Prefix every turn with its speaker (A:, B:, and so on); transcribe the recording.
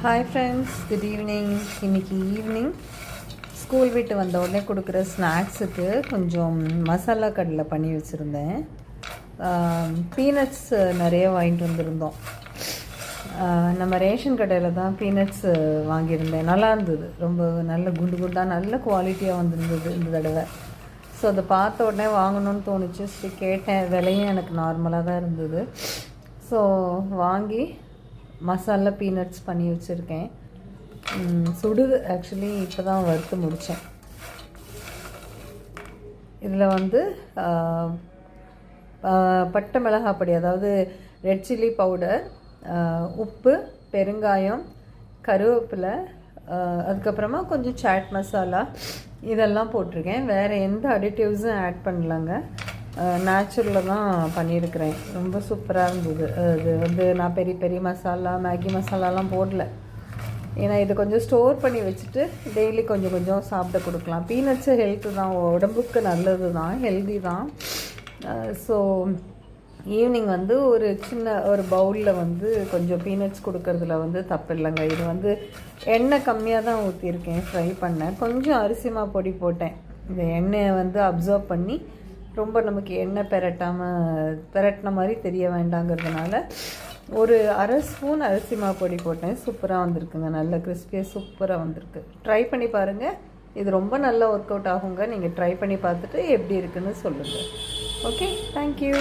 A: Hi friends, good evening. இன்றைக்கி evening school விட்டு வந்த உடனே கொடுக்குற ஸ்நாக்ஸுக்கு கொஞ்சம் மசாலா கடலை பண்ணி வச்சுருந்தேன். பீனட்ஸ் நிறைய வாங்கிட்டு வந்திருந்தோம். நம்ம ரேஷன் கடையில் தான் பீனட்ஸ் வாங்கியிருந்தேன். நல்லா இருந்தது, ரொம்ப நல்ல குண்டு குண்டாக நல்ல குவாலிட்டியாக வந்துருந்தது இந்த தடவை. ஸோ அதை பார்த்த உடனே வாங்கணும்னு தோணுச்சு. சரி கேட்டேன், விலையும் எனக்கு நார்மலாக தான் இருந்தது. ஸோ வாங்கி மசாலா பீனட்ஸ் பண்ணி வச்சுருக்கேன். சுடுது, ஆக்சுவலி இப்போ தான் வறுத்து முடித்தேன். இதில் பட்டை மிளகாய் பொடி, அதாவது ரெட் சில்லி பவுடர், உப்பு, பெருங்காயம், கருவேப்பிலை, அதுக்கப்புறமா கொஞ்சம் சாட் மசாலா இதெல்லாம் போட்டிருக்கேன். வேறு எந்த அடிட்டிவ்ஸும் ஆட் பண்ணலங்க. நேச்சுரலாக தான் பண்ணியிருக்கிறேன். ரொம்ப சூப்பராக இருந்தது. அது நான் பெரிய பெரிய மசாலா, மேகி மசாலாலாம் போடல. ஏன்னா இது கொஞ்சம் ஸ்டோர் பண்ணி வச்சுட்டு டெய்லி கொஞ்சம் கொஞ்சம் சாப்பிட கொடுக்கலாம். பீனட்ஸு ஹெல்த்து தான், உடம்புக்கு நல்லது தான், ஹெல்தி தான். ஸோ ஈவினிங் ஒரு சின்ன ஒரு பவுலில் கொஞ்சம் பீனட்ஸ் கொடுக்கறதுல தப்பு இல்லைங்க. இது எண்ணெய் கம்மியாக தான் ஊற்றிருக்கேன், ஃப்ரை பண்ணேன். கொஞ்சம் அரிசிமா பொடி போட்டேன். இந்த எண்ணெயை அப்சர்வ் பண்ணி ரொம்ப நமக்கு எண்ணெய் பெரட்டின மாதிரி தெரிய வேண்டாங்கிறதுனால ஒரு அரை ஸ்பூன் அரிசிமா பொடி போட்டேன். சூப்பராக வந்திருக்குங்க, நல்ல கிறிஸ்பியாக சூப்பராக வந்திருக்கு. ட்ரை பண்ணி பாருங்கள், இது ரொம்ப நல்லா ஒர்க் அவுட் ஆகுங்க. நீங்கள் ட்ரை பண்ணி பார்த்துட்டு எப்படி இருக்குன்னு சொல்லுங்கள். Okay, thank you.